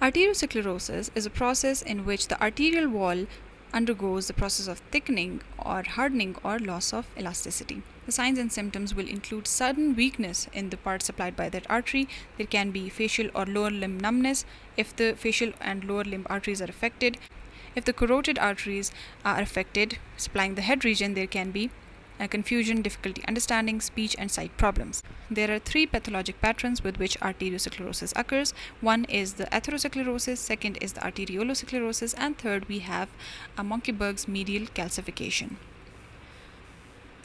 Arteriosclerosis is a process in which the arterial wall undergoes the process of thickening or hardening or loss of elasticity. The signs and symptoms will include sudden weakness in the part supplied by that artery. There can be facial or lower limb numbness if the facial and lower limb arteries are affected. If the carotid arteries are affected, supplying the head region, there can be confusion, difficulty understanding, speech, and sight problems. There are three pathologic patterns with which arteriosclerosis occurs. One is the atherosclerosis, second is the arteriolosclerosis, and third we have a Monckeberg's medial calcification.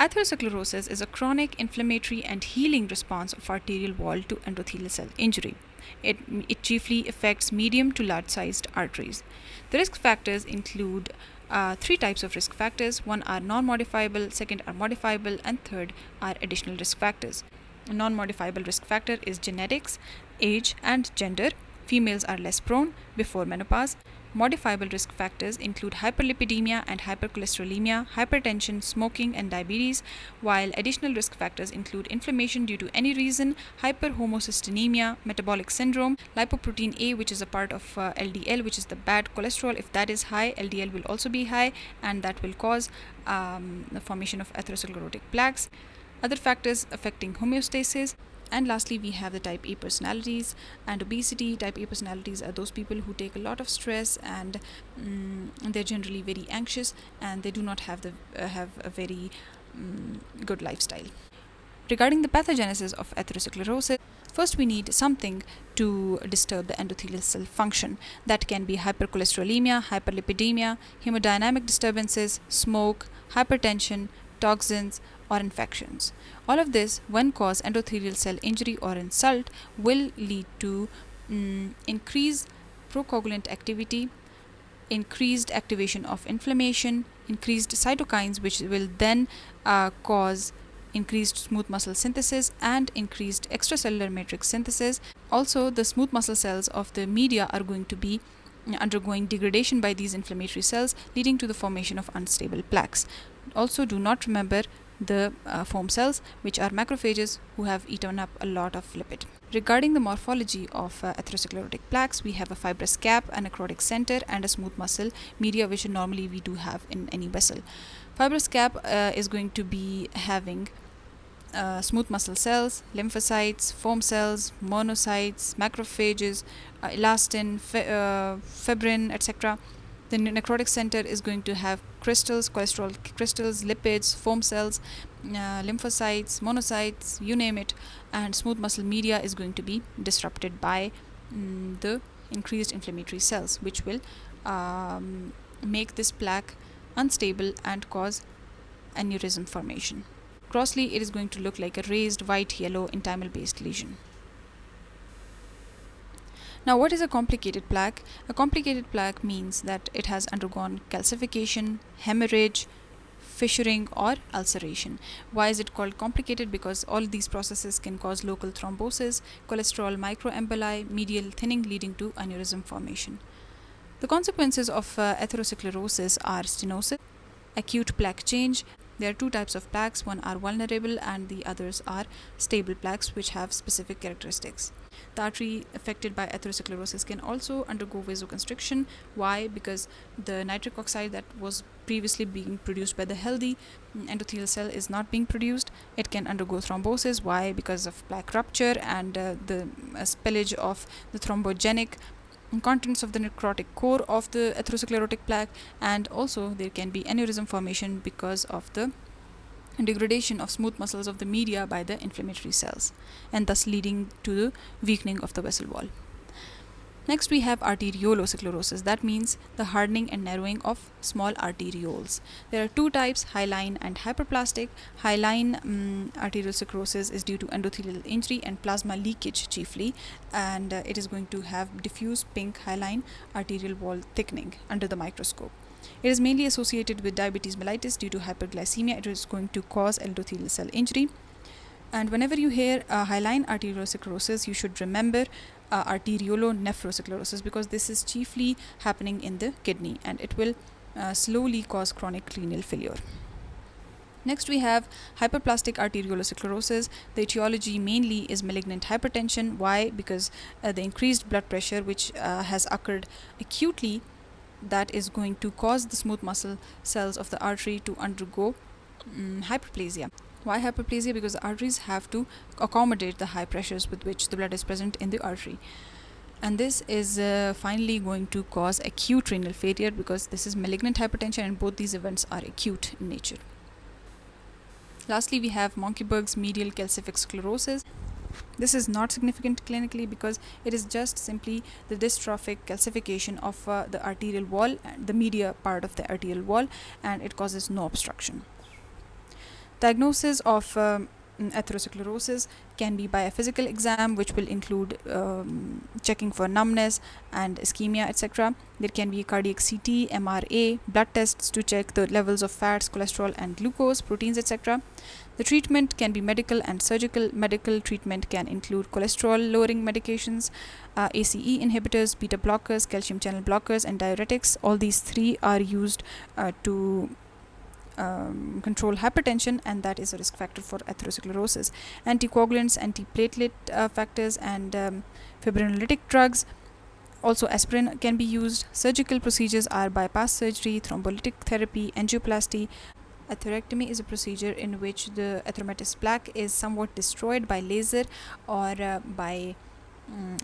Atherosclerosis is a chronic inflammatory and healing response of arterial wall to endothelial cell injury. It chiefly affects medium to large-sized arteries. The risk factors include three types of risk factors. One are non-modifiable, second are modifiable, and third are additional risk factors. A non-modifiable risk factor is genetics, age, and gender. Females are less prone before menopause. Modifiable risk factors include hyperlipidemia and hypercholesterolemia, hypertension, smoking, and diabetes, while additional risk factors include inflammation due to any reason, hyperhomocystinemia, metabolic syndrome, lipoprotein A, which is a part of LDL, which is the bad cholesterol. If that is high, LDL will also be high, and that will cause the formation of atherosclerotic plaques. Other factors affecting homeostasis. And lastly, we have the type A personalities and obesity. Type A personalities are those people who take a lot of stress and they're generally very anxious and they do not have a very good lifestyle. Regarding the pathogenesis of atherosclerosis, first we need something to disturb the endothelial cell function. That can be hypercholesterolemia, hyperlipidemia, hemodynamic disturbances, smoke, hypertension, toxins, or infections. All of this, when cause endothelial cell injury or insult, will lead to increased procoagulant activity, increased activation of inflammation, increased cytokines, which will then cause increased smooth muscle synthesis and increased extracellular matrix synthesis. Also, the smooth muscle cells of the media are going to be undergoing degradation by these inflammatory cells, leading to the formation of unstable plaques. Also, do not remember the foam cells, which are macrophages who have eaten up a lot of lipid. Regarding the morphology of atherosclerotic plaques, we have a fibrous cap, a necrotic center, and a smooth muscle media, which normally we do have in any vessel. Fibrous cap is going to be having smooth muscle cells, lymphocytes, foam cells, monocytes, macrophages, elastin, fibrin, etc. The necrotic center is going to have crystals, cholesterol crystals, lipids, foam cells, lymphocytes, monocytes, you name it, and smooth muscle media is going to be disrupted by the increased inflammatory cells, which will make this plaque unstable and cause aneurysm formation. Grossly, it is going to look like a raised white-yellow entymal-based lesion. Now, what is a complicated plaque? A complicated plaque means that it has undergone calcification, hemorrhage, fissuring, or ulceration. Why is it called complicated? Because all these processes can cause local thrombosis, cholesterol microemboli, medial thinning leading to aneurysm formation. The consequences of atherosclerosis are stenosis, acute plaque change. There are two types of plaques. One are vulnerable and the others are stable plaques, which have specific characteristics. The artery affected by atherosclerosis can also undergo vasoconstriction. Why? Because the nitric oxide that was previously being produced by the healthy endothelial cell is not being produced. It can undergo thrombosis. Why? Because of plaque rupture and the spillage of the thrombogenic contents of the necrotic core of the atherosclerotic plaque, and also there can be aneurysm formation because of the degradation of smooth muscles of the media by the inflammatory cells, and thus leading to the weakening of the vessel wall. Next, we have arteriolosclerosis. That means the hardening and narrowing of small arterioles. There are two types, hyaline and hyperplastic. Hyaline arteriosclerosis is due to endothelial injury and plasma leakage chiefly, and it is going to have diffuse pink hyaline arterial wall thickening under the microscope. It is mainly associated with diabetes mellitus due to hyperglycemia. It is going to cause endothelial cell injury. And whenever you hear hyaline arteriosclerosis, you should remember arteriolonephrosclerosis, because this is chiefly happening in the kidney and it will slowly cause chronic renal failure. Next, we have hyperplastic arteriolosclerosis. The etiology mainly is malignant hypertension. Why? Because the increased blood pressure, which has occurred acutely, that is going to cause the smooth muscle cells of the artery to undergo hyperplasia. Why hyperplasia? Because the arteries have to accommodate the high pressures with which the blood is present in the artery. And this is finally going to cause acute renal failure, because this is malignant hypertension and both these events are acute in nature. Lastly, we have Monckeberg's medial calcific sclerosis. This is not significant clinically because it is just simply the dystrophic calcification of the arterial wall, the media part of the arterial wall, and it causes no obstruction. Diagnosis of atherosclerosis can be by a physical exam, which will include checking for numbness and ischemia, etc. There can be cardiac CT, MRA, blood tests to check the levels of fats, cholesterol, and glucose, proteins, etc. The treatment can be medical and surgical. Medical treatment can include cholesterol-lowering medications, ACE inhibitors, beta blockers, calcium channel blockers, and diuretics. All these three are used to control hypertension, and that is a risk factor for atherosclerosis. Anticoagulants, antiplatelet factors, and fibrinolytic drugs. Also, aspirin can be used. Surgical procedures are bypass surgery, thrombolytic therapy, angioplasty. Atherectomy is a procedure in which the atheromatous plaque is somewhat destroyed by laser or by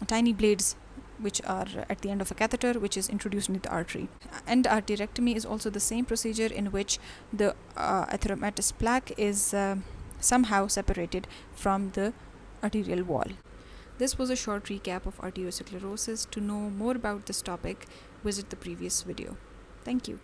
tiny blades which are at the end of a catheter, which is introduced into the artery. And arteriectomy is also the same procedure in which the atheromatous plaque is somehow separated from the arterial wall. This was a short recap of arteriosclerosis. To know more about this topic, visit the previous video. Thank you.